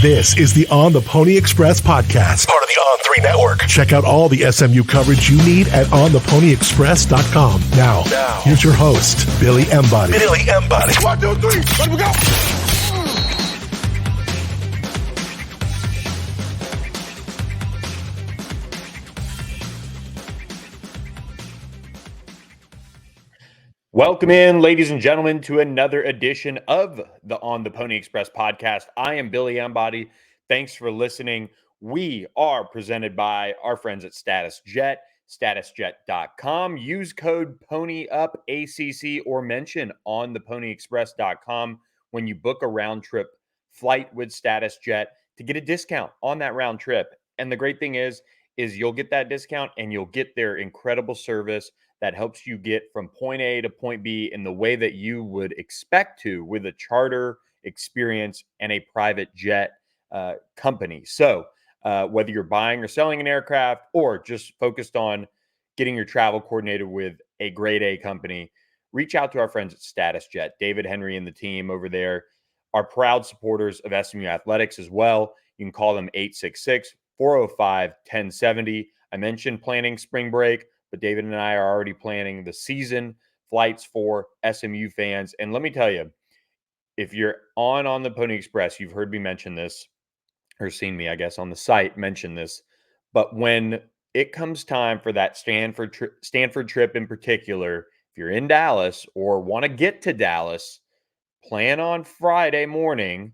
This is the On the Pony Express podcast, part of the On3 network. Check out all the SMU coverage you need at ontheponyexpress.com. Now, here's your host, Billy Embody. 1, 2, 3, let me go. Welcome in, ladies and gentlemen, to another edition of the On the Pony Express podcast. I am Billy Embody. Thanks for listening. We are presented by our friends at StatusJet, statusjet.com. Use code PONYUPACC or mention ontheponyexpress.com when you book a round trip flight with StatusJet to get a discount on that round trip. And the great thing is you'll get that discount and you'll get their incredible service that helps you get from point A to point B in the way that you would expect to with a charter experience and a private jet company. So whether you're buying or selling an aircraft or just focused on getting your travel coordinated with a grade A company, reach out to our friends at StatusJet. David Henry and the team over there are proud supporters of SMU Athletics as well. You can call them 866-405-1070. I mentioned planning spring break, but David and I are already planning the season flights for SMU fans. And let me tell you, if you're on the Pony Express, you've heard me mention this, or seen me, I guess, on the site mention this. But when it comes time for that Stanford trip in particular, if you're in Dallas or want to get to Dallas, plan on Friday morning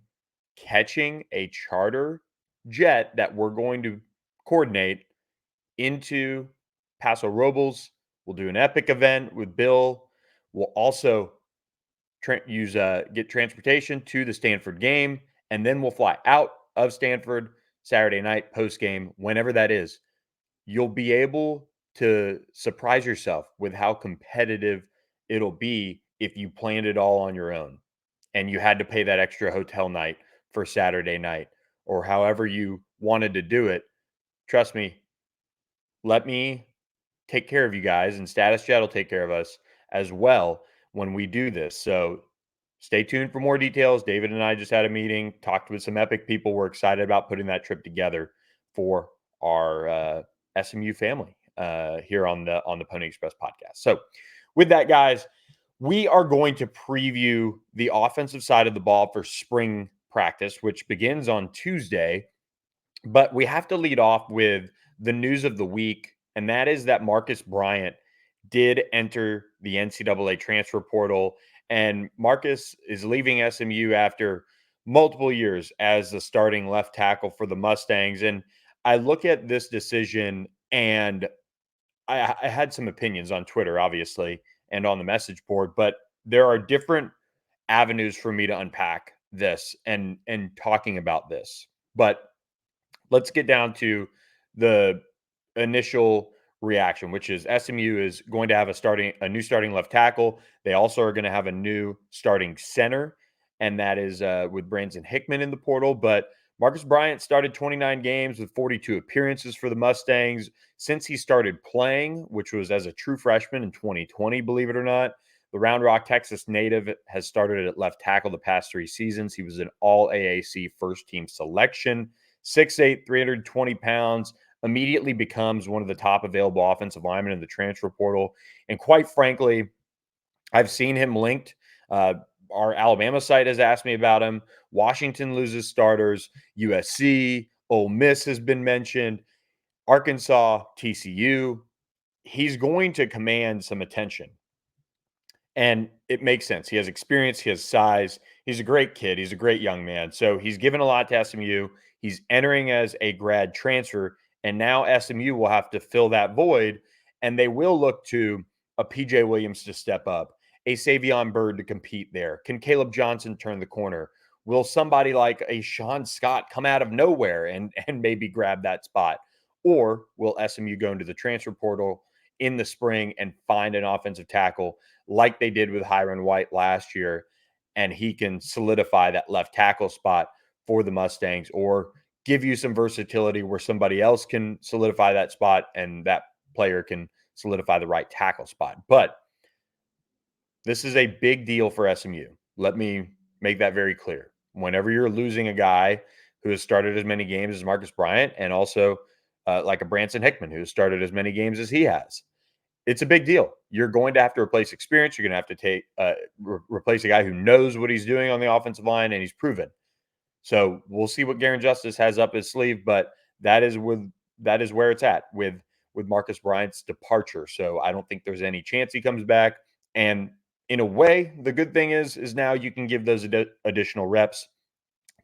catching a charter jet that we're going to coordinate into Paso Robles. We'll do an epic event with Bill. We'll also get transportation to the Stanford game, and then we'll fly out of Stanford Saturday night post-game, whenever that is. You'll be able to surprise yourself with how competitive it'll be if you planned it all on your own and you had to pay that extra hotel night for Saturday night or however you wanted to do it. Trust me, let me take care of you guys, and StatusJet will take care of us as well when we do this. So stay tuned for more details. David and I just had a meeting, talked with some epic people. We're excited about putting that trip together for our SMU family here on the Pony Express podcast. So with that, guys, we are going to preview the offensive side of the ball for spring practice, which begins on Tuesday. But we have to lead off with the news of the week, and that is that Marcus Bryant did enter the NCAA transfer portal, and Marcus is leaving SMU after multiple years as the starting left tackle for the Mustangs. And I look at this decision, and I had some opinions on Twitter, obviously, and on the message board, but there are different avenues for me to unpack this and talking about this. But let's get down to the initial reaction, which is SMU is going to have a new starting left tackle. They also are going to have a new starting center, and that is with Brandon Hickman in the portal. But Marcus Bryant started 29 games with 42 appearances for the Mustangs since he started playing, which was as a true freshman in 2020, believe it or not. The Round Rock, Texas native has started at left tackle the past 3 seasons. He was an all-AAC first-team selection. 6'8", 320 pounds, immediately becomes one of the top available offensive linemen in the transfer portal. And quite frankly, I've seen him linked. Our Alabama site has asked me about him. Washington loses starters. USC, Ole Miss has been mentioned. Arkansas, TCU. He's going to command some attention. And it makes sense. He has experience. He has size. He's a great kid. He's a great young man. So he's given a lot to SMU. He's entering as a grad transfer, and now SMU will have to fill that void, and they will look to a PJ Williams to step up, a Savion Byrd to compete there. Can Caleb Johnson turn the corner? Will somebody like a Sean Scott come out of nowhere and maybe grab that spot? Or will SMU go into the transfer portal in the spring and find an offensive tackle like they did with Hiron White last year, and he can solidify that left tackle spot for the Mustangs, or give you some versatility where somebody else can solidify that spot and that player can solidify the right tackle spot. But this is a big deal for SMU. Let me make that very clear. Whenever you're losing a guy who has started as many games as Marcus Bryant, and also like a Branson Hickman, who has started as many games as he has. It's a big deal. You're going to have to replace experience. You're going to have to replace a guy who knows what he's doing on the offensive line, and he's proven. So we'll see what Garen Justice has up his sleeve, but that is where it's at with Marcus Bryant's departure. So I don't think there's any chance he comes back. And in a way, the good thing is now you can give those additional reps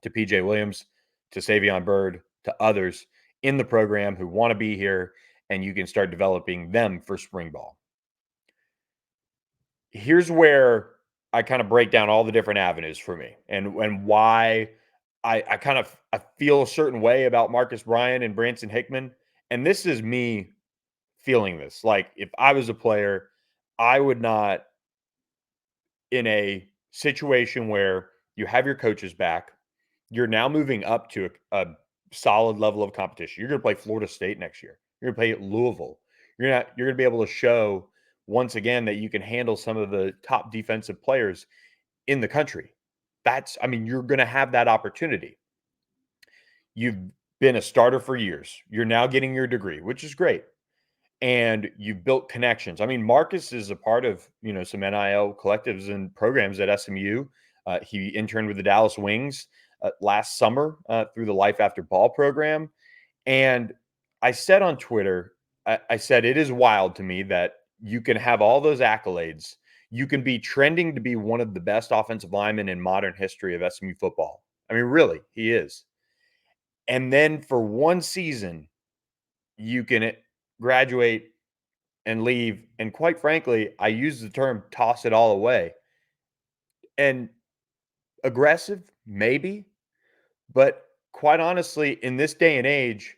to PJ Williams, to Savion Byrd, to others in the program who want to be here, and you can start developing them for spring ball. Here's where I kind of break down all the different avenues for me and why I feel a certain way about Marcus Bryant and Branson Hickman. And this is me feeling this. Like, if I was a player, I would not, in a situation where you have your coaches back, you're now moving up to a solid level of competition. You're going to play Florida State next year. You're going to play Louisville. You're going to be able to show once again that you can handle some of the top defensive players in the country. You're going to have that opportunity. You've been a starter for years. You're now getting your degree, which is great. And you've built connections. I mean, Marcus is a part of, some NIL collectives and programs at SMU. He interned with the Dallas Wings last summer through the Life After Ball program. And I said on Twitter, I said, it is wild to me that you can have all those accolades. You can be trending to be one of the best offensive linemen in modern history of SMU football. I mean, really, he is. And then for one season, you can graduate and leave. And quite frankly, I use the term toss it all away. And aggressive, maybe. But quite honestly, in this day and age,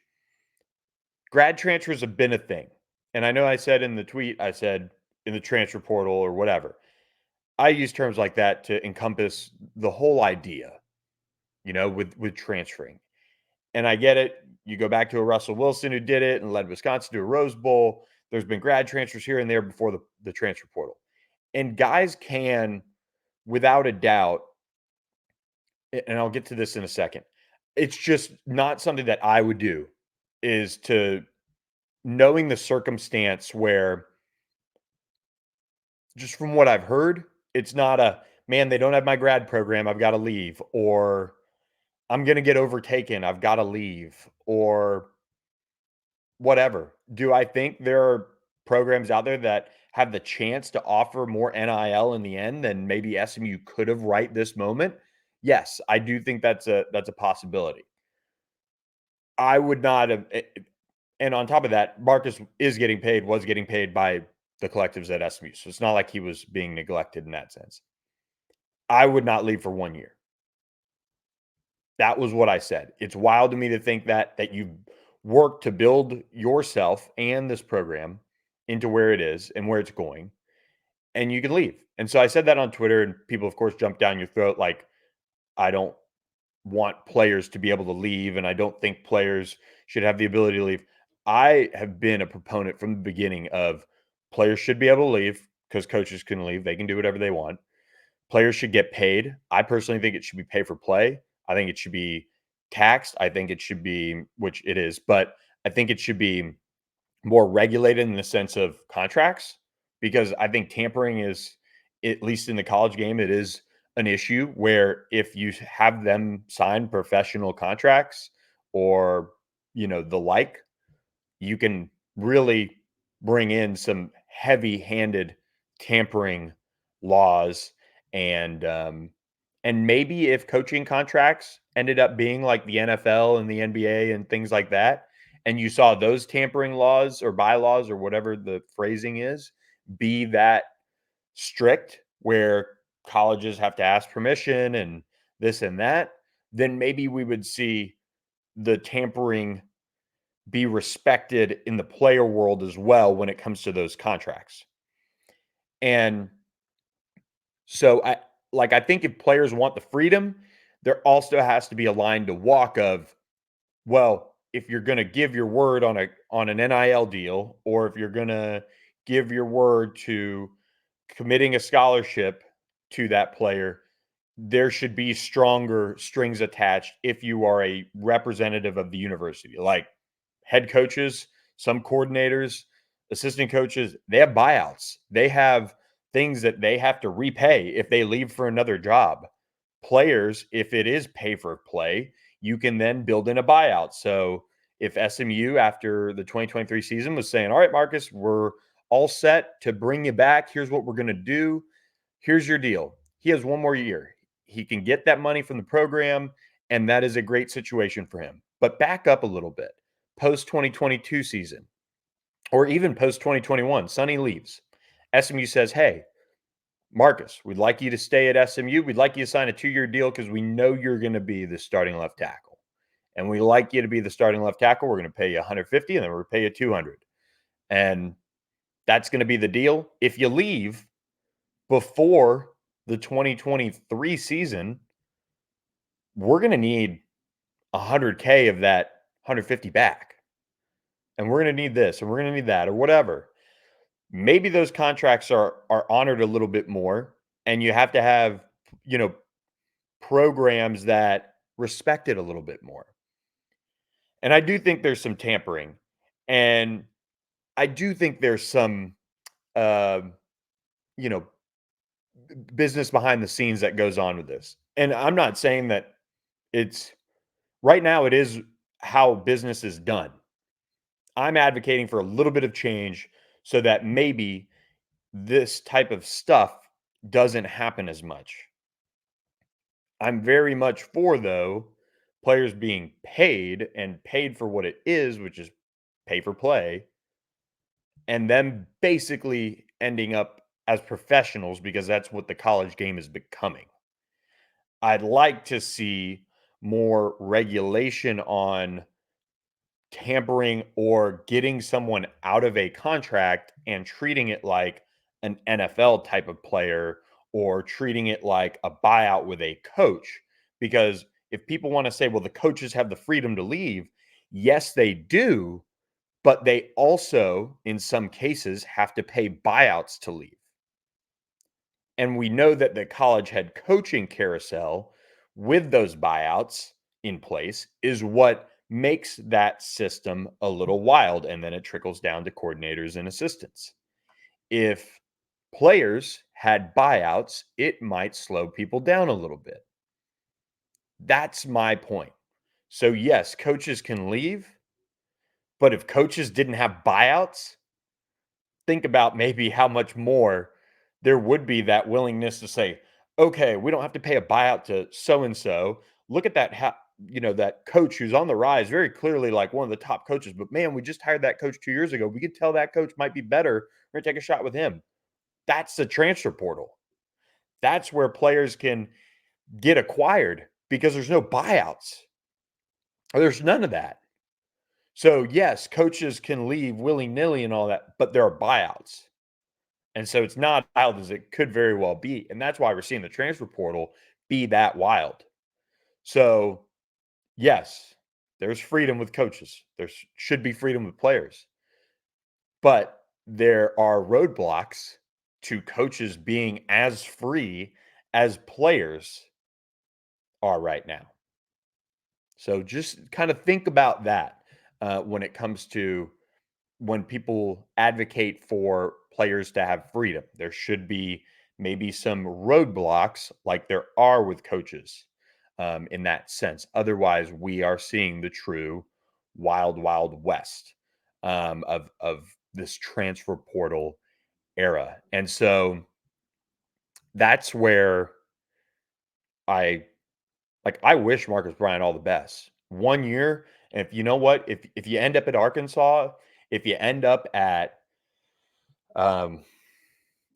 grad transfers have been a thing. And I know I said in the tweet, I said in the transfer portal or whatever. I use terms like that to encompass the whole idea, with transferring. And I get it. You go back to a Russell Wilson who did it and led Wisconsin to a Rose Bowl. There's been grad transfers here and there before the transfer portal. And guys can, without a doubt, and I'll get to this in a second, it's just not something that I would do, is to, knowing the circumstance where, just from what I've heard, it's not a, man, they don't have my grad program, I've got to leave, or I'm going to get overtaken, I've got to leave, or whatever. Do I think there are programs out there that have the chance to offer more NIL in the end than maybe SMU could have right this moment? Yes, I do think that's a possibility. I would not have, and on top of that, Marcus was getting paid by the collectives at SMU. So it's not like he was being neglected in that sense. I would not leave for 1 year. That was what I said. It's wild to me to think that you work to build yourself and this program into where it is and where it's going, and you can leave. And so I said that on Twitter, and people, of course, jumped down your throat like, I don't want players to be able to leave, and I don't think players should have the ability to leave. I have been a proponent from the beginning of players should be able to leave because coaches can leave. They can do whatever they want. Players should get paid. I personally think it should be pay for play. I think it should be taxed. I think it should be, which it is, but I think it should be more regulated in the sense of contracts, because I think tampering is, at least in the college game, it is an issue where if you have them sign professional contracts or, the like, you can really bring in some heavy-handed tampering laws. And maybe if coaching contracts ended up being like the NFL and the NBA and things like that, and you saw those tampering laws or bylaws or whatever the phrasing is be that strict, where colleges have to ask permission and this and that, then maybe we would see the tampering be respected in the player world as well when it comes to those contracts. And so I think if players want the freedom, there also has to be a line to walk of, well, if you're going to give your word on an NIL deal, or if you're going to give your word to committing a scholarship to that player, there should be stronger strings attached if you are a representative of the university. Like head coaches, some coordinators, assistant coaches, they have buyouts. They have things that they have to repay if they leave for another job. Players, if it is pay for play, you can then build in a buyout. So if SMU after the 2023 season was saying, all right, Marcus, we're all set to bring you back. Here's what we're going to do. Here's your deal. He has one more year. He can get that money from the program, and that is a great situation for him. But back up a little bit. Post 2022 season, or even post 2021, Sonny leaves. SMU says, hey, Marcus, we'd like you to stay at SMU. We'd like you to sign a 2-year deal because we know you're going to be the starting left tackle. And we like you to be the starting left tackle. We're going to pay you 150 and then we're going to pay you 200. And that's going to be the deal. If you leave before the 2023 season, we're going to need 100K of that 150 back. And we're going to need this and we're going to need that or whatever. Maybe those contracts are honored a little bit more, and you have to have, programs that respect it a little bit more. And I do think there's some tampering, and I do think there's some, uh, you know, business behind the scenes that goes on with this. And I'm not saying that it's right now, it is how business is done. I'm advocating for a little bit of change so that maybe this type of stuff doesn't happen as much. I'm very much for, though, players being paid and paid for what it is, which is pay for play, and them basically ending up as professionals because that's what the college game is becoming. I'd like to see more regulation on tampering or getting someone out of a contract and treating it like an NFL type of player or treating it like a buyout with a coach. Because if people want to say, well, the coaches have the freedom to leave, yes, they do, but they also, in some cases, have to pay buyouts to leave. And we know that the college head coaching carousel with those buyouts in place is what makes that system a little wild. And then it trickles down to coordinators and assistants. If players had buyouts, it might slow people down a little bit. That's my point. So, yes, coaches can leave, but if coaches didn't have buyouts, think about maybe how much more there would be that willingness to say, okay, we don't have to pay a buyout to so and so. Look at that, that coach who's on the rise, very clearly like one of the top coaches. But man, we just hired that coach 2 years ago. We could tell that coach might be better. We're gonna take a shot with him. That's the transfer portal. That's where players can get acquired because there's no buyouts. There's none of that. So yes, coaches can leave willy-nilly and all that, but there are buyouts. And so it's not wild as it could very well be. And that's why we're seeing the transfer portal be that wild. So, yes, there's freedom with coaches. There should be freedom with players. But there are roadblocks to coaches being as free as players are right now. So just kind of think about that when it comes to when people advocate for players to have freedom. There should be maybe some roadblocks like there are with coaches in that sense. Otherwise, we are seeing the true wild, wild west of this transfer portal era. And so that's where I I wish Marcus Bryant all the best. 1 year, and if you know what, if you end up at Arkansas, if you end up at um,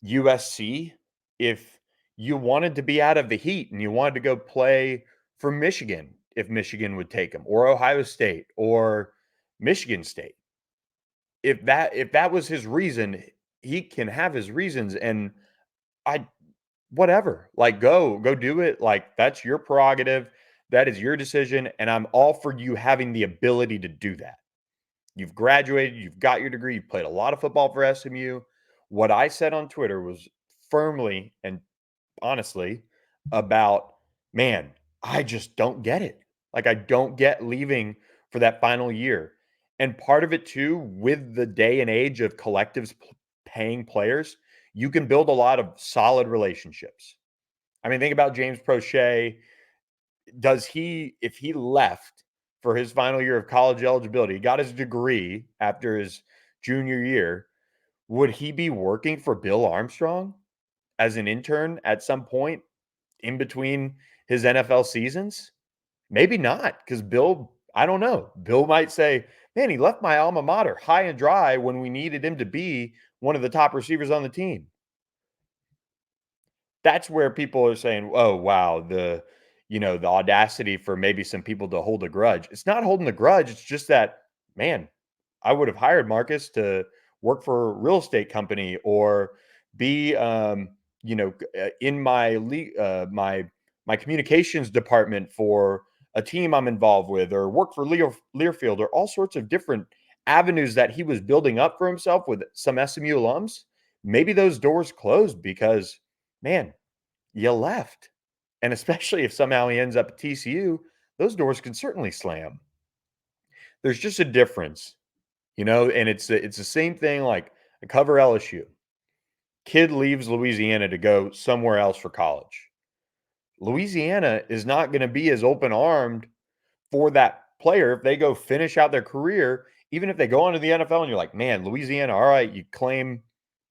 USC, if you wanted to be out of the heat and you wanted to go play for Michigan, if Michigan would take him, or Ohio State, or Michigan State, if that was his reason, he can have his reasons, and I whatever, like go do it. Like that's your prerogative, that is your decision, and I'm all for you having the ability to do that. You've graduated, you've got your degree, you've played a lot of football for SMU. What I said on Twitter was firmly and honestly about man, I just don't get it. Like, I don't get leaving for that final year. And part of it too, with the day and age of collectives paying players, you can build a lot of solid relationships. I mean, think about James Prochet. If he left for his final year of college eligibility, got his degree after his junior year, would he be working for Bill Armstrong as an intern at some point in between his NFL seasons? Maybe not, because Bill, I don't know. Bill might say, man, he left my alma mater high and dry when we needed him to be one of the top receivers on the team. That's where people are saying, oh, wow, the audacity for maybe some people to hold a grudge. It's not holding a grudge. It's just that, man, I would have hired Marcus to work for a real estate company or be, in my communications department for a team I'm involved with, or work for Learfield, or all sorts of different avenues that he was building up for himself with some SMU alums. Maybe those doors closed because, man, you left. And especially if somehow he ends up at TCU, those doors can certainly slam. There's just a difference, and it's the same thing. Like, I cover LSU. Kid leaves Louisiana to go somewhere else for college. Louisiana is not going to be as open armed for that player if they go finish out their career, even if they go on to the NFL and you're like, man, Louisiana, all right, you claim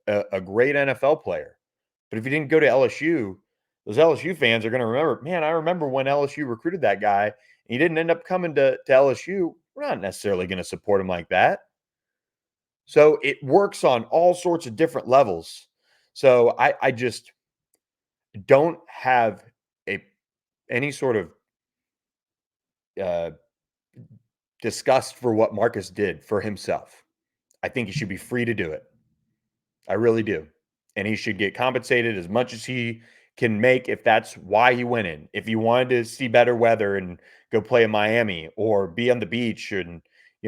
a great NFL player. But if you didn't go to LSU, those LSU fans are going to remember, man, I remember when LSU recruited that guy and he didn't end up coming to LSU. We're not necessarily going to support him like that. So it works on all sorts of different levels. So I just don't have any sort of uh, disgust for what Marcus did for himself. I think he should be free to do it. I really do. And he should get compensated as much as he can make if that's why he went in. If he wanted to see better weather and go play in Miami, or be on the beach and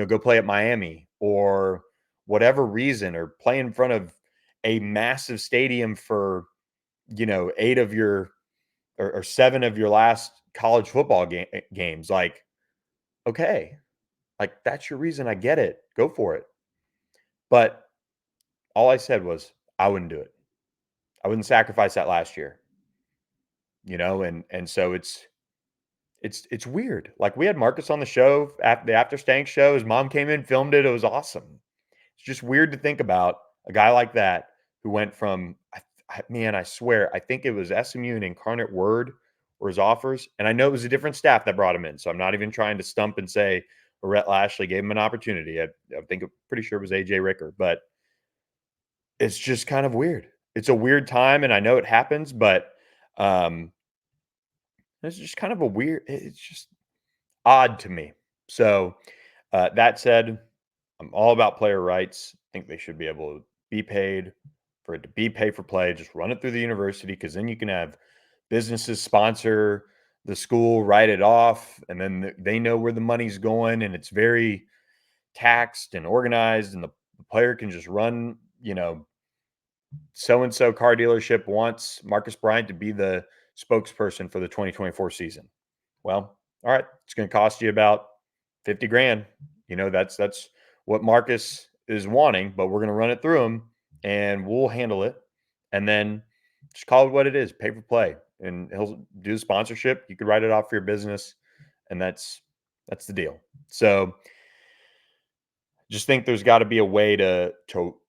go play at Miami, or whatever reason, or play in front of a massive stadium for 8 of your or 7 of your last college football games, like, okay, like, that's your reason, I get it. Go for it. But all I said was I wouldn't do it. I wouldn't sacrifice that last year. And so it's weird. Like, we had Marcus on the show at the After Stank show. His mom came in, filmed it. It was awesome. It's just weird to think about a guy like that who went from, man, I swear, I think it was SMU and Incarnate Word were his offers. And I know it was a different staff that brought him in. So I'm not even trying to stump and say Rhett Lashley gave him an opportunity. I think, I'm pretty sure it was AJ Ricker, but it's just kind of weird. It's a weird time, and I know it happens, but um, it's just kind of it's just odd to me. So, that said, I'm all about player rights. I think they should be able to be paid for it to be pay for play. Just run it through the university, because then you can have businesses sponsor the school, write it off, and then they know where the money's going, and it's very taxed and organized, and the player can just run, so and so car dealership wants Marcus Bryant to be the spokesperson for the 2024 season. Well, all right, it's going to cost you about 50 grand. That's what Marcus is wanting, but we're going to run it through him and we'll handle it. And then just call it what it is, pay for play. And he'll do sponsorship. You could write it off for your business, and that's the deal. So just think there's got to be a way to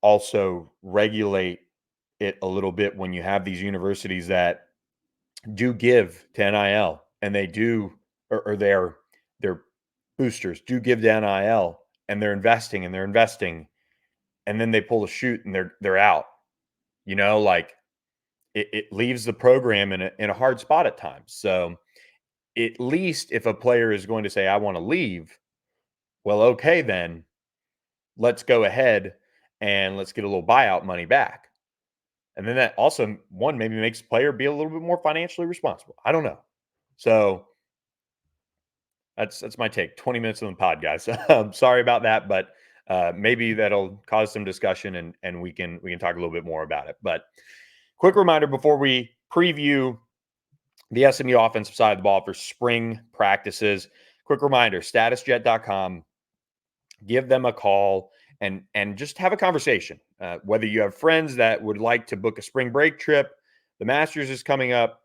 also regulate it a little bit when you have these universities that do give to NIL, and they do, or their boosters do give to NIL, and they're investing and they're investing, and then they pull the chute and they're out. Like, it leaves the program in a hard spot at times. So at least if a player is going to say, I want to leave, well, okay, then let's go ahead and let's get a little buyout money back. And then that also, one, maybe makes the player be a little bit more financially responsible. I don't know. So that's my take. 20 minutes on the pod, guys. I'm sorry about that, but maybe that'll cause some discussion, and we can talk a little bit more about it. But quick reminder before we preview the SMU offensive side of the ball for spring practices. Quick reminder, statusjet.com. Give them a call and just have a conversation. Whether you have friends that would like to book a spring break trip, the Masters is coming up.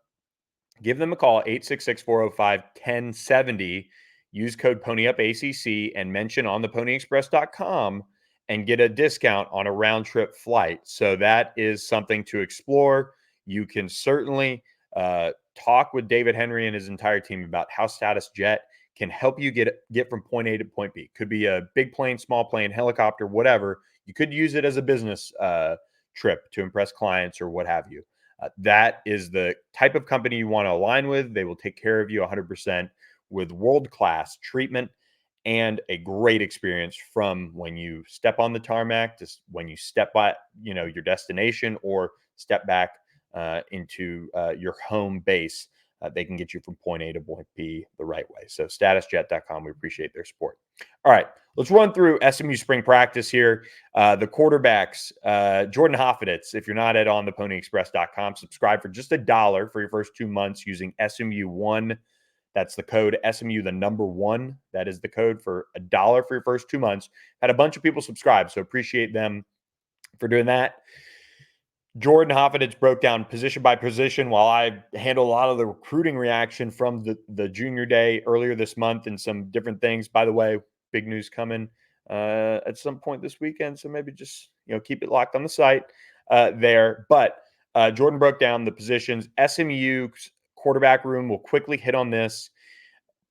Give them a call, 866-405-1070. Use code PonyUpACC and mention on the ponyexpress.com and get a discount on a round trip flight. So that is something to explore. You can certainly talk with David Henry and his entire team about how Status Jet can help you get from point A to point B. Could be a big plane, small plane, helicopter, whatever. You could use it as a business trip to impress clients or what have you. That is the type of company you want to align with. They will take care of you 100% with world-class treatment and a great experience from when you step on the tarmac to when you step by, your destination or step back into your home base. They can get you from point A to point B the right way. So statusjet.com, we appreciate their support. All right, let's run through SMU spring practice here. The quarterbacks, Jordan Hoffeditz, if you're not at ontheponyexpress.com, subscribe for just $1 for your first 2 months using SMU1. That's the code SMU, the number 1. That is the code for $1 for your first 2 months. Had a bunch of people subscribe, so appreciate them for doing that. Jordan Hoffeditz broke down position by position while I handled a lot of the recruiting reaction from the junior day earlier this month and some different things. By the way, big news coming at some point this weekend. So maybe just, keep it locked on the site there. But Jordan broke down the positions. SMU's quarterback room will quickly hit on this.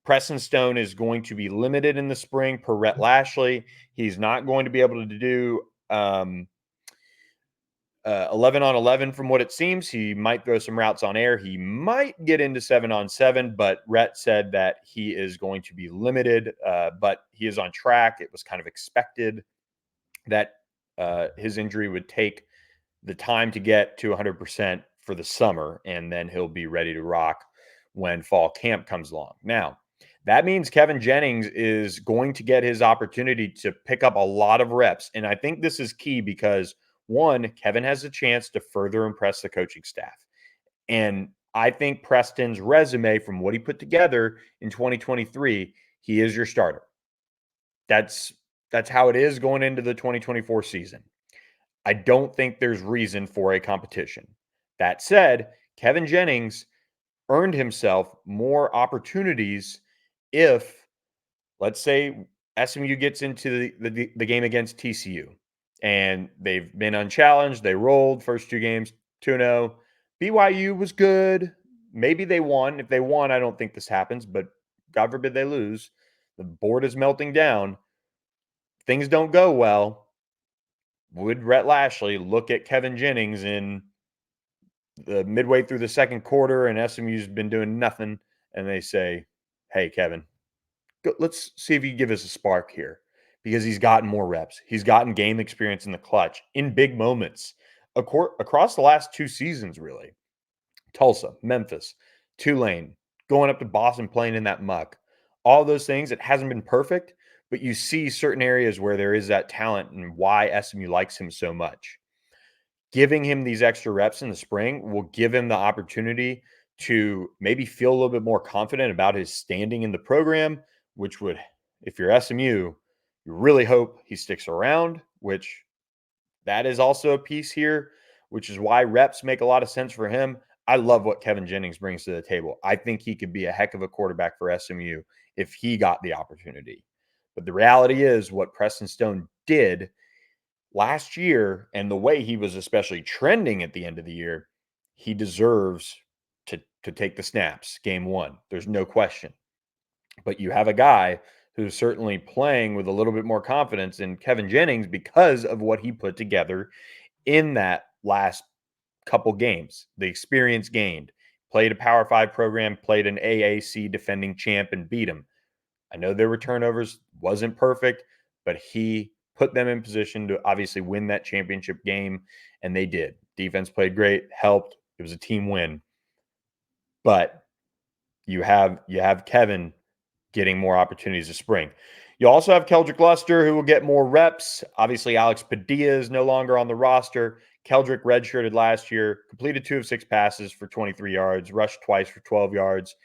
Preston Stone is going to be limited in the spring per Rhett Lashley. He's not going to be able to do 11 on 11 from what it seems. He might throw some routes on air. He might get into 7 on 7, but Rhett said that he is going to be limited, but he is on track. It was kind of expected that his injury would take the time to get to 100% for the summer, and then he'll be ready to rock when fall camp comes along. Now, that means Kevin Jennings is going to get his opportunity to pick up a lot of reps, and I think this is key because one, Kevin has a chance to further impress the coaching staff. And I think Preston's resume, from what he put together in 2023, he is your starter. That's how it is going into the 2024 season. I don't think there's reason for a competition. That said, Kevin Jennings earned himself more opportunities if, let's say, SMU gets into the game against TCU. And they've been unchallenged. They rolled first 2 games, 2-0. BYU was good. Maybe they won. If they won, I don't think this happens, but God forbid they lose. The board is melting down. Things don't go well. Would Rhett Lashley look at Kevin Jennings in the midway through the second quarter and SMU's been doing nothing, and they say, hey, Kevin, let's see if you give us a spark here, because he's gotten more reps. He's gotten game experience in the clutch in big moments across the last 2 seasons, really. Tulsa, Memphis, Tulane, going up to Boston, playing in that muck. All those things, it hasn't been perfect, but you see certain areas where there is that talent and why SMU likes him so much. Giving him these extra reps in the spring will give him the opportunity to maybe feel a little bit more confident about his standing in the program, which would, if you're SMU, you really hope he sticks around, which that is also a piece here, which is why reps make a lot of sense for him. I love what Kevin Jennings brings to the table. I think he could be a heck of a quarterback for SMU if he got the opportunity. But the reality is what Preston Stone did last year and the way he was especially trending at the end of the year, he deserves to take the snaps game 1. There's no question. But you have a guy who's certainly playing with a little bit more confidence in Kevin Jennings because of what he put together in that last couple games, the experience gained. Played a Power 5 program, played an AAC defending champ and beat him. I know there were turnovers, wasn't perfect, but he put them in position to obviously win that championship game, and they did. Defense played great, helped. It was a team win. But you have Kevin getting more opportunities this spring. You also have Keldrick Luster, who will get more reps. Obviously, Alex Padilla is no longer on the roster. Keldrick redshirted last year, completed 2 of 6 passes for 23 yards, rushed twice for 12 yards,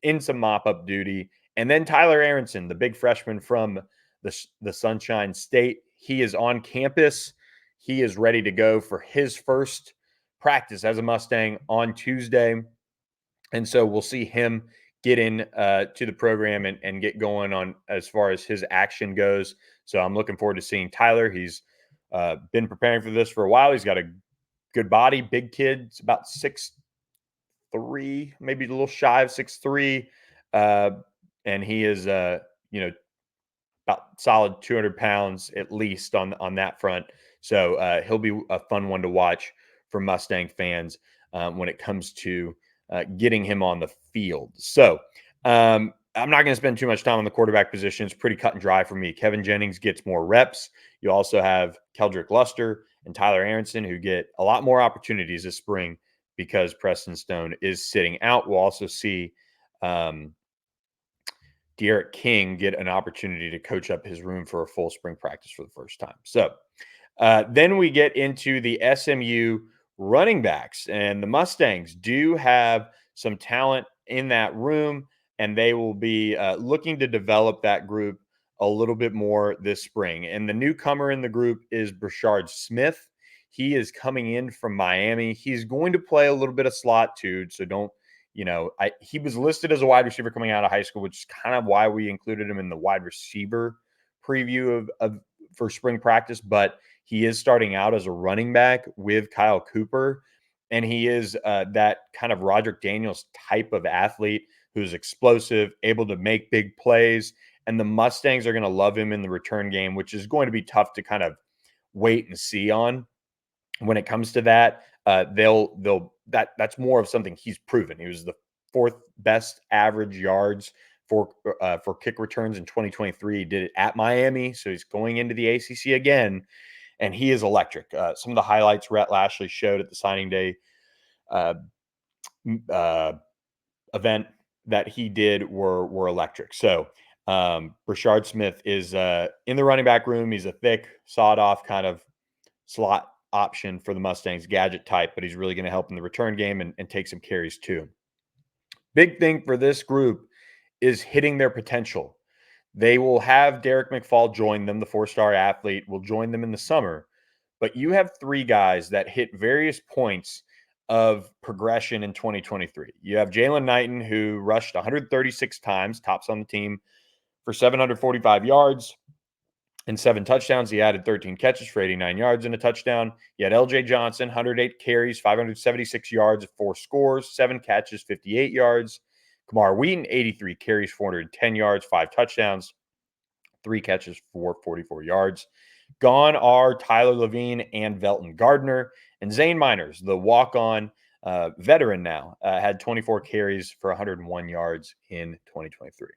in some mop-up duty. And then Tyler Aronson, the big freshman from the Sunshine State, he is on campus. He is ready to go for his first practice as a Mustang on Tuesday. And so we'll see him get in to the program and get going on as far as his action goes. So I'm looking forward to seeing Tyler. He's been preparing for this for a while. He's got a good body, big kid. It's about 6'3", maybe a little shy of 6'3". And he is, about solid 200 pounds at least on that front. So he'll be a fun one to watch for Mustang fans when it comes to getting him on the field. So I'm not going to spend too much time on the quarterback position. It's pretty cut and dry for me. Kevin Jennings gets more reps. You also have Keldrick Luster and Tyler Aronson, who get a lot more opportunities this spring because Preston Stone is sitting out. We'll also see De'Aaron King get an opportunity to coach up his room for a full spring practice for the first time. So then we get into the SMU running backs, and the Mustangs do have some talent in that room, and they will be looking to develop that group a little bit more this spring. And the newcomer in the group is Brashard Smith. He is coming in from Miami. He's going to play a little bit of slot too, so don't, he was listed as a wide receiver coming out of high school, which is kind of why we included him in the wide receiver preview for spring practice, but he is starting out as a running back with Kyle Cooper, and he is that kind of Roderick Daniels type of athlete who's explosive, able to make big plays, and the Mustangs are going to love him in the return game, which is going to be tough to kind of wait and see on when it comes to that. That's more of something he's proven. He was the 4th best average yards for kick returns in 2023. He did it at Miami, so he's going into the ACC again, and he is electric. Some of the highlights Rhett Lashley showed at the signing day event that he did were electric. So Brashard Smith is in the running back room. He's a thick, sawed-off kind of slot option for the Mustangs, gadget type, but he's really going to help in the return game and take some carries too. Big thing for this group is hitting their potential. They will have Derek McFall join them, the 4-star athlete, will join them in the summer. But you have 3 guys that hit various points of progression in 2023. You have Jalen Knighton, who rushed 136 times, tops on the team, for 745 yards and 7 touchdowns. He added 13 catches for 89 yards and a touchdown. You had LJ Johnson, 108 carries, 576 yards, 4 scores, 7 catches, 58 yards. Kamar Wheaton, 83 carries, 410 yards, 5 touchdowns, 3 catches for 44 yards. Gone are Tyler Levine and Velton Gardner. And Zane Miners, the walk-on veteran now, had 24 carries for 101 yards in 2023.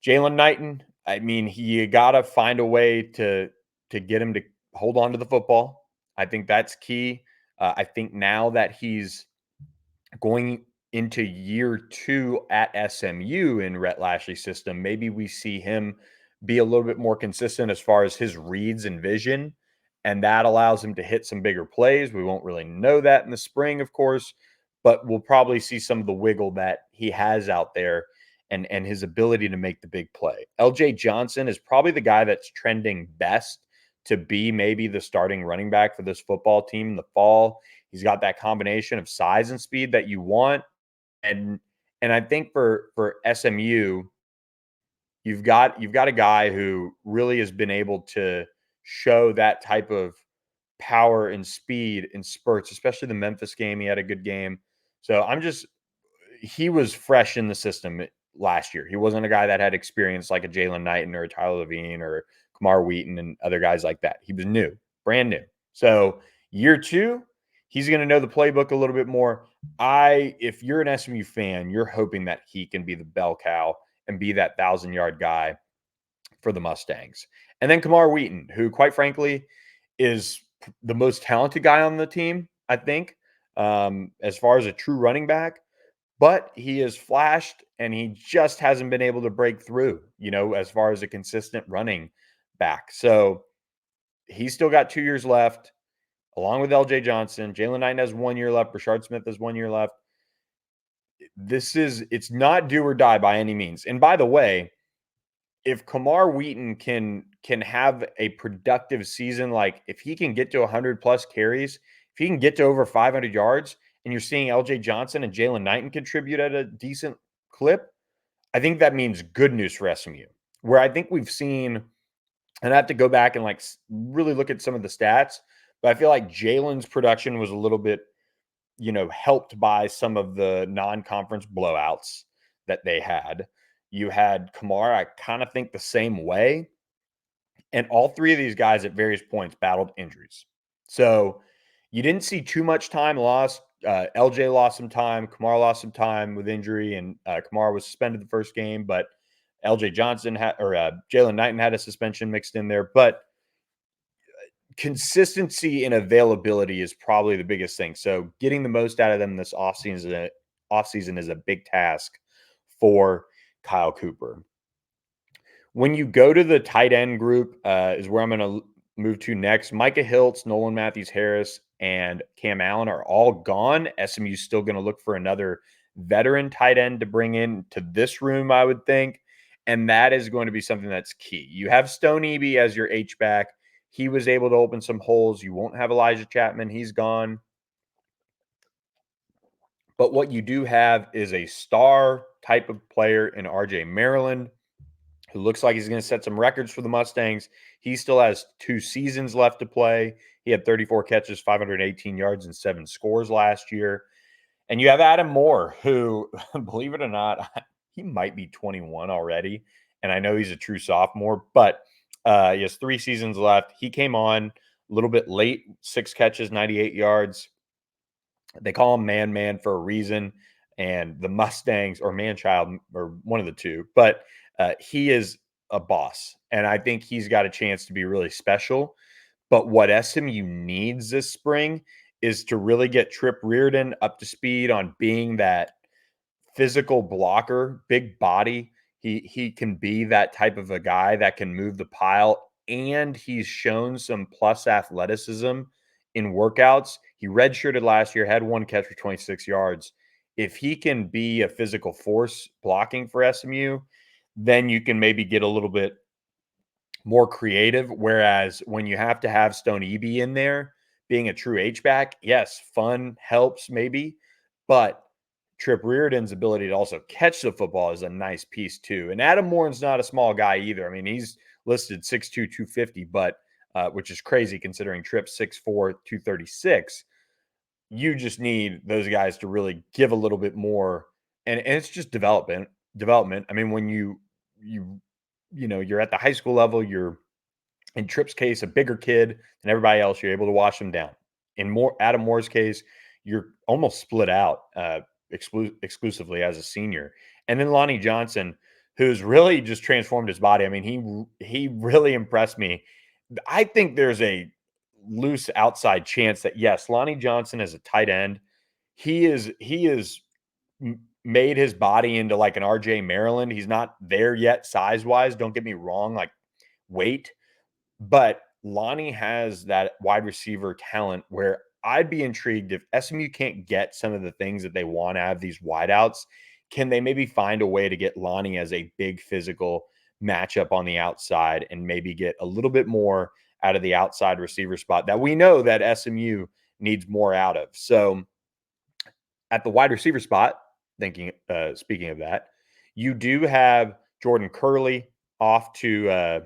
Jalen Knighton, I mean, you got to find a way to get him to hold on to the football. I think that's key. I think now that he's going into year 2 at SMU in Rhett Lashley's system, maybe we see him be a little bit more consistent as far as his reads and vision, and that allows him to hit some bigger plays. We won't really know that in the spring, of course, but we'll probably see some of the wiggle that he has out there and his ability to make the big play. LJ Johnson is probably the guy that's trending best to be maybe the starting running back for this football team in the fall. He's got that combination of size and speed that you want. And I think for SMU, you've got a guy who really has been able to show that type of power and speed in spurts, especially the Memphis game. He had a good game. So he was fresh in the system last year. He wasn't a guy that had experience like a Jalen Knighton or a Tyler Levine or Kamar Wheaton and other guys like that. He was new, brand new. So year 2, he's going to know the playbook a little bit more. If you're an SMU fan, you're hoping that he can be the bell cow and be that 1,000-yard guy for the Mustangs. And then Kamar Wheaton, who quite frankly is the most talented guy on the team, I think, as far as a true running back. But he has flashed, and he just hasn't been able to break through, as far as a consistent running back. So he's still got 2 years left. along with LJ Johnson. Jalen Knight has 1 year left. Brashard Smith has 1 year left. It's not do or die by any means. And by the way, if Kamar Wheaton can have a productive season, like if he can get to 100 plus carries, if he can get to over 500 yards, and you're seeing LJ Johnson and Jalen Knighton contribute at a decent clip, I think that means good news for SMU. Where I think we've seen, and I have to go back and like really look at some of the stats, but I feel like Jalen's production was a little bit, helped by some of the non-conference blowouts that they had. You had Kamar, I kind of think the same way. And all three of these guys at various points battled injuries. So you didn't see too much time lost. LJ lost some time. Kamar lost some time with injury, and Kamar was suspended the first game, but LJ Johnson Jalen Knighton had a suspension mixed in there. But consistency and availability is probably the biggest thing. So getting the most out of them this offseason is a big task for Kyle Cooper. When you go to the tight end group, is where I'm going to move to next. Micah Hiltz, Nolan Matthews-Harris, and Cam Allen are all gone. SMU's still going to look for another veteran tight end to bring into this room, I would think. And that is going to be something that's key. You have Stone Eby as your H-back. He was able to open some holes. You won't have Elijah Chapman. He's gone. But what you do have is a star type of player in RJ Maryland, who looks like he's going to set some records for the Mustangs. He still has 2 seasons left to play. He had 34 catches, 518 yards, and 7 scores last year. And you have Adam Moore, who, believe it or not, he might be 21 already. And I know he's a true sophomore, but he has 3 seasons left. He came on a little bit late, 6 catches, 98 yards. They call him Man for a reason. And the Mustangs, or Man-Child, or one of the two, but he is a boss. And I think he's got a chance to be really special. But what SMU needs this spring is to really get Trip Reardon up to speed on being that physical blocker, big body. He can be that type of a guy that can move the pile, and he's shown some plus athleticism in workouts. He redshirted last year, had 1 catch for 26 yards. If he can be a physical force blocking for SMU, then you can maybe get a little bit more creative. Whereas when you have to have Stone Eby in there, being a true H-back, yes, fun helps maybe, but Trip Reardon's ability to also catch the football is a nice piece too. And Adam Morin's not a small guy either. I mean, he's listed 6'2", 250, but which is crazy considering Trip's 6'4", 236. You just need those guys to really give a little bit more, and it's just development. I mean, when you're at the high school level, you're, in Tripp's case, a bigger kid than everybody else. You're able to wash them down. In Adam Moore's case, you're almost split out exclusively as a senior. And then Lonnie Johnson, who's really just transformed his body. I mean, he really impressed me. I think there's a loose outside chance that, yes, Lonnie Johnson is a tight end. He is made his body into like an RJ Maryland. He's not there yet size-wise. Don't get me wrong, like weight. But Lonnie has that wide receiver talent where I'd be intrigued if SMU can't get some of the things that they want out of these wideouts. Can they maybe find a way to get Lonnie as a big physical matchup on the outside and maybe get a little bit more out of the outside receiver spot that we know that SMU needs more out of? So at the wide receiver spot, speaking of that, you do have Jordan Curley off to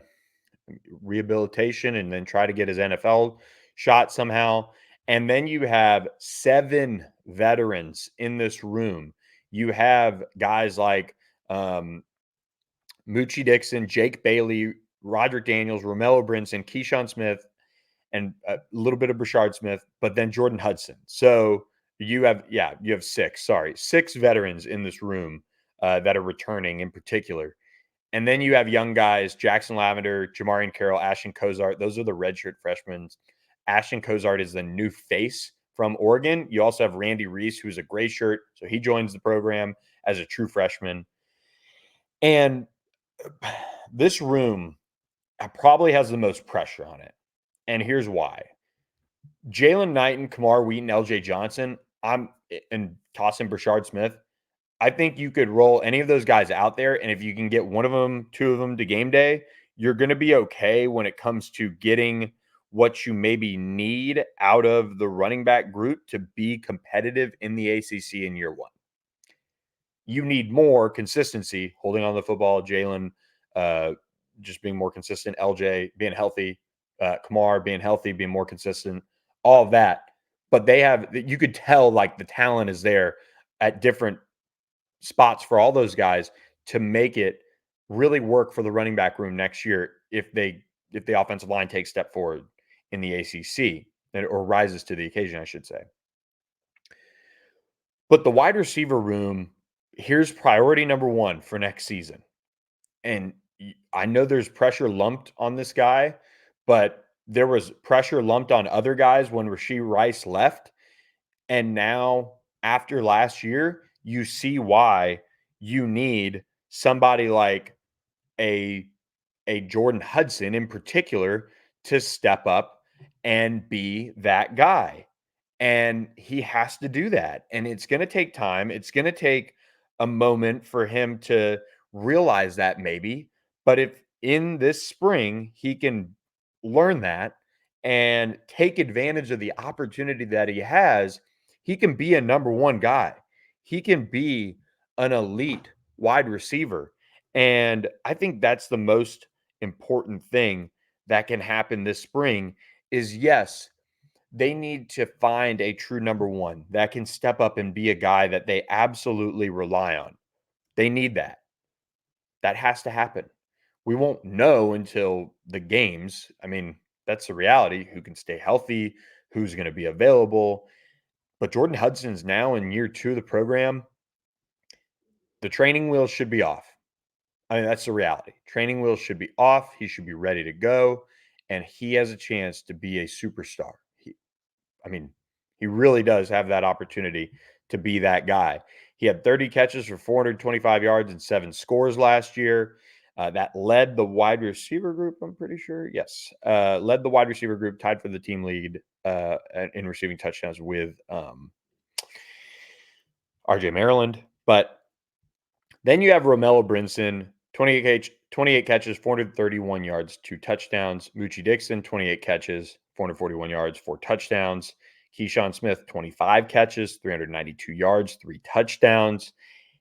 rehabilitation and then try to get his NFL shot somehow. And then you have 7 veterans in this room. You have guys like Moochie Dixon, Jake Bailey, Roderick Daniels, Romello Brinson, Keyshawn Smith, and a little bit of Brashard Smith, but then Jordan Hudson. So you have 6 veterans in this room that are returning in particular. And then you have young guys, Jackson Lavender, Jamarian Carroll, Ashton Cozart. Those are the redshirt freshmen. Ashton Cozart is the new face from Oregon. You also have Randy Reese, who's a gray shirt. So he joins the program as a true freshman. And this room probably has the most pressure on it. And here's why. Jalen Knighton, Kamar Wheaton, LJ Johnson, and toss in Brashard Smith. I think you could roll any of those guys out there, and if you can get one of them, two of them to game day, you're going to be okay when it comes to getting what you maybe need out of the running back group to be competitive in the ACC in year one. You need more consistency holding on to the football. Jalen just being more consistent. LJ being healthy. Kamar being healthy, being more consistent. All of that. But you could tell like the talent is there at different spots for all those guys to make it really work for the running back room next year if the offensive line takes a step forward in the ACC or rises to the occasion, I should say. But the wide receiver room, here's priority number one for next season. And I know there's pressure lumped on this guy, but there was pressure lumped on other guys when Rashee Rice left. And now, after last year, you see why you need somebody like a Jordan Hudson in particular to step up and be that guy. And he has to do that. And it's going to take time. It's going to take a moment for him to realize that maybe. But if in this spring he can learn that and take advantage of the opportunity that he has, he can be a number one guy. He can be an elite wide receiver. And I think that's the most important thing that can happen this spring is yes, they need to find a true number one that can step up and be a guy that they absolutely rely on. They need that. That has to happen. We won't know until the games. I mean, that's the reality. Who can stay healthy? Who's going to be available? But Jordan Hudson's now in year 2 of the program. The training wheels should be off. I mean, that's the reality. Training wheels should be off. He should be ready to go. And he has a chance to be a superstar. He really does have that opportunity to be that guy. He had 30 catches for 425 yards and 7 scores last year. That led the wide receiver group, I'm pretty sure. Yes. Led the wide receiver group, tied for the team lead in receiving touchdowns with RJ Maryland. But then you have Romello Brinson, 28 catches, 431 yards, 2 touchdowns. Moochie Dixon, 28 catches, 441 yards, 4 touchdowns. Keyshawn Smith, 25 catches, 392 yards, 3 touchdowns.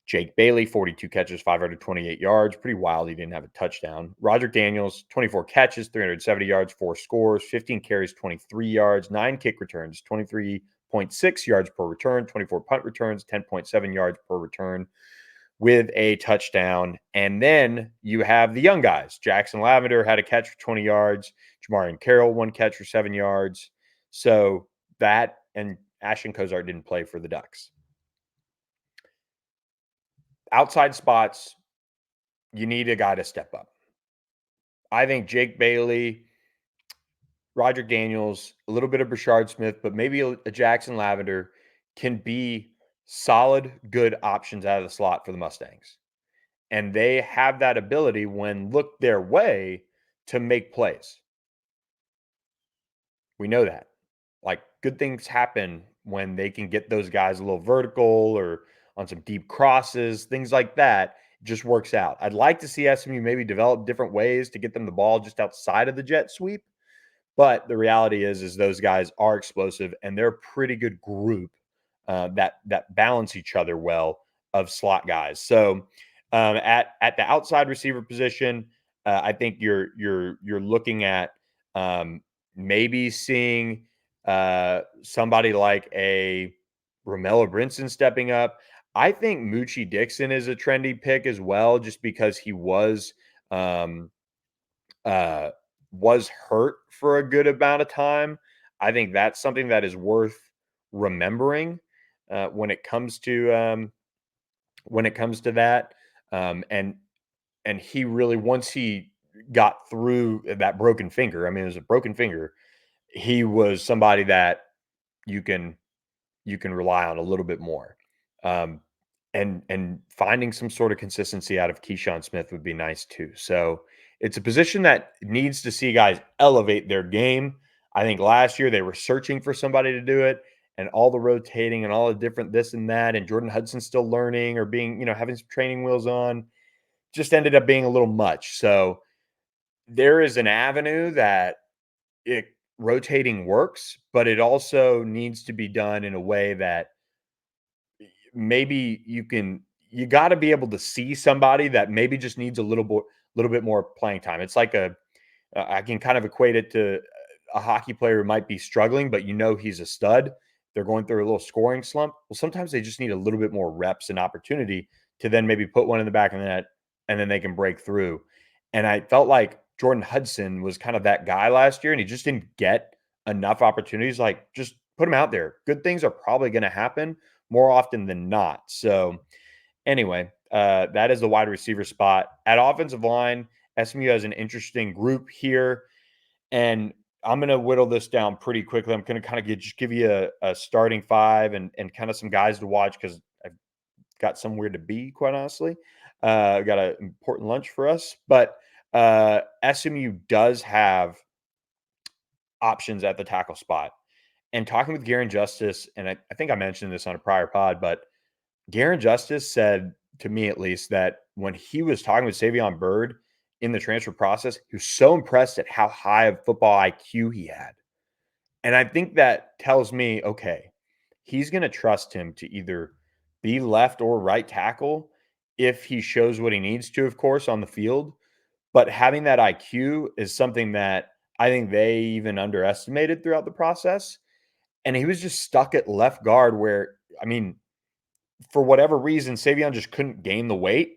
Jake Bailey, 42 catches, 528 yards. Pretty wild he didn't have a touchdown. Roderick Daniels, 24 catches, 370 yards, 4 scores, 15 carries, 23 yards, 9 kick returns, 23.6 yards per return, 24 punt returns, 10.7 yards per return with a touchdown. And then you have the young guys. Jackson Lavender had a catch for 20 yards. Jamarian Carroll, 1 catch for 7 yards. So that, and Ashton Kozart didn't play for the Ducks. Outside spots, you need a guy to step up. I think Jake Bailey, Roderick Daniels, a little bit of Brashard Smith, but maybe a Jackson Lavender can be solid, good options out of the slot for the Mustangs. And they have that ability when looked their way to make plays. We know that. Like, good things happen when they can get those guys a little vertical or on some deep crosses, things like that. It just works out. I'd like to see SMU maybe develop different ways to get them the ball just outside of the jet sweep. But the reality is those guys are explosive and they're a pretty good group that balance each other well of slot guys. So at the outside receiver position, I think you're looking at maybe seeing somebody like a Romello Brinson stepping up. I think Moochie Dixon is a trendy pick as well, just because he was hurt for a good amount of time. I think that's something that is worth remembering when it comes to that. And he really, once he got through that broken finger, I mean, it was a broken finger. He was somebody that you can rely on a little bit more. And finding some sort of consistency out of Keyshawn Smith would be nice too. So it's a position that needs to see guys elevate their game. I think last year they were searching for somebody to do it, and all the rotating and all the different this and that, and Jordan Hudson's still learning or being, having some training wheels on, just ended up being a little much. So there is an avenue that it rotating works, but it also needs to be done in a way that maybe you got to be able to see somebody that maybe just needs a little bit more playing time. It's like I can kind of equate it to a hockey player who might be struggling, but he's a stud. They're going through a little scoring slump. Well, sometimes they just need a little bit more reps and opportunity to then maybe put one in the back of the net, and then they can break through. And I felt like Jordan Hudson was kind of that guy last year, and he just didn't get enough opportunities. Like, just put him out there. Good things are probably going to happen more often than not. So, anyway, that is the wide receiver spot. At offensive line, SMU has an interesting group here, and I'm going to whittle this down pretty quickly. I'm going to kind of just give you a starting five and kind of some guys to watch because I've got somewhere to be, quite honestly. I've got an important lunch for us, but SMU does have options at the tackle spot. And talking with Garen Justice, and I think I mentioned this on a prior pod, but Garen Justice said to me at least that when he was talking with Savion Byrd in the transfer process, he was so impressed at how high of football IQ he had. And I think that tells me, okay, he's going to trust him to either be left or right tackle if he shows what he needs to, of course, on the field. But having that IQ is something that I think they even underestimated throughout the process. And he was just stuck at left guard where, I mean, for whatever reason, Savion just couldn't gain the weight.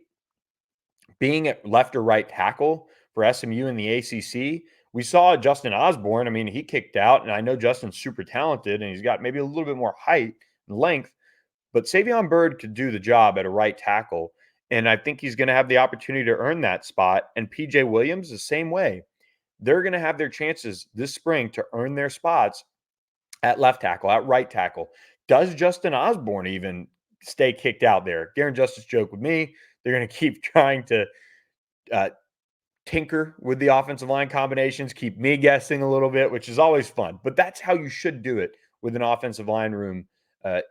Being at left or right tackle for SMU in the ACC, we saw Justin Osborne. I mean, he kicked out, and I know Justin's super talented, and he's got maybe a little bit more height and length, but Savion Byrd could do the job at a right tackle, and I think he's going to have the opportunity to earn that spot. And PJ Williams, the same way. They're going to have their chances this spring to earn their spots at left tackle, at right tackle. Does Justin Osborne even stay kicked out there? Garen Justice joked with me. They're going to keep trying to uh, tinker with the offensive line combinations, keep me guessing a little bit, which is always fun. But that's how you should do it with an offensive line room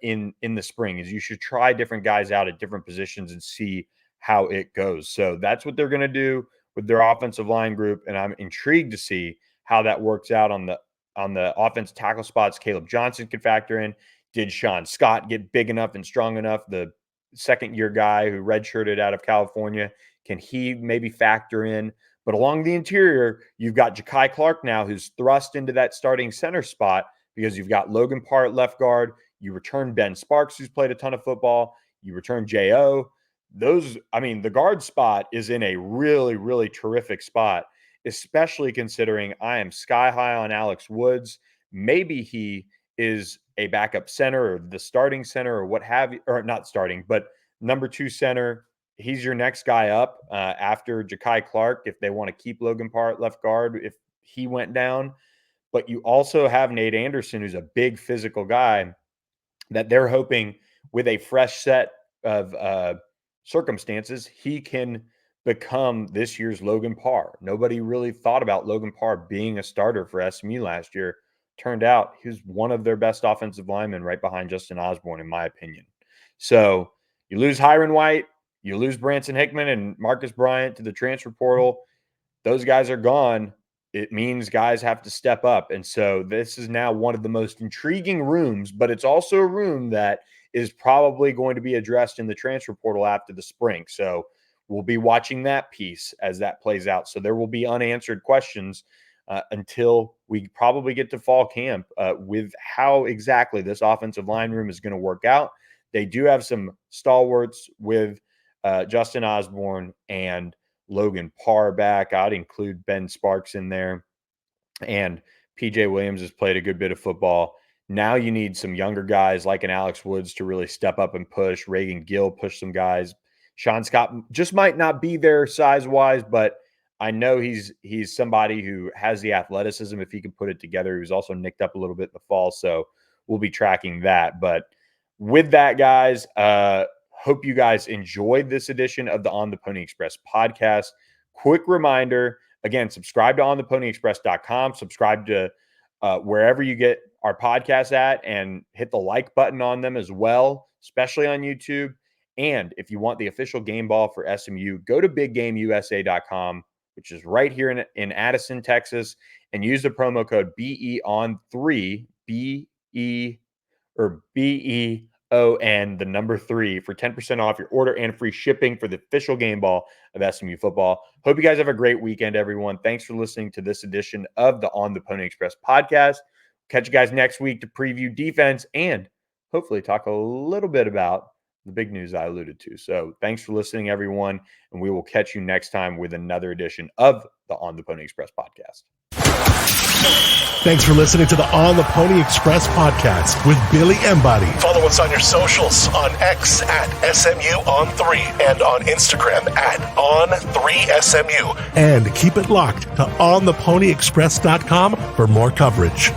in the spring. Is you should try different guys out at different positions and see how it goes. So that's what they're going to do with their offensive line group, and I'm intrigued to see how that works out on the offensive tackle spots. Caleb Johnson could factor in. Did Sean Scott get big enough and strong enough? The second-year guy who redshirted out of California, can he maybe factor in? But along the interior, you've got Ja'Kai Clark now, who's thrust into that starting center spot because you've got Logan Parr at left guard. You return Ben Sparks, who's played a ton of football. You return J.O. The guard spot is in a really, really terrific spot, especially considering I am sky high on Alex Woods. Maybe he is a backup center or the starting center or what have you, or not starting, but number two center. He's your next guy up after Ja'Kai Clark if they want to keep Logan Parr at left guard if he went down. But you also have Nate Anderson, who's a big physical guy that they're hoping with a fresh set of circumstances, he can become this year's Logan Parr. Nobody really thought about Logan Parr being a starter for SMU last year. Turned out he was one of their best offensive linemen right behind Justin Osborne, in my opinion. So you lose Hiron White, you lose Branson Hickman and Marcus Bryant to the transfer portal. Those guys are gone. It means guys have to step up. And so this is now one of the most intriguing rooms, but it's also a room that is probably going to be addressed in the transfer portal after the spring. So we'll be watching that piece as that plays out. So there will be unanswered questions until we probably get to fall camp with how exactly this offensive line room is going to work out. They do have some stalwarts with Justin Osborne and Logan Parr back. I'd include Ben Sparks in there. And PJ Williams has played a good bit of football. Now you need some younger guys like an Alex Woods to really step up and push. Reagan Gill push some guys. Sean Scott just might not be there size-wise, but I know he's somebody who has the athleticism if he can put it together. He was also nicked up a little bit in the fall, so we'll be tracking that. But with that, guys, hope you guys enjoyed this edition of the On the Pony Express podcast. Quick reminder, again, subscribe to ontheponyexpress.com. Subscribe to wherever you get our podcast at, and hit the like button on them as well, especially on YouTube. And if you want the official game ball for SMU, go to biggameusa.com, which is right here in Addison, Texas, and use the promo code BEON3, BEON, the number 3, for 10% off your order and free shipping for the official game ball of SMU football. Hope you guys have a great weekend, everyone. Thanks for listening to this edition of the On the Pony Express podcast. Catch you guys next week to preview defense and hopefully talk a little bit about the big news I alluded to. So thanks for listening, everyone, and we will catch you next time with another edition of the On the Pony Express podcast. Thanks for listening to the On the Pony Express podcast with Billy Embody. Follow us on your socials on X at SMU_on3 and on Instagram at on3SMU. And keep it locked to ontheponyexpress.com for more coverage.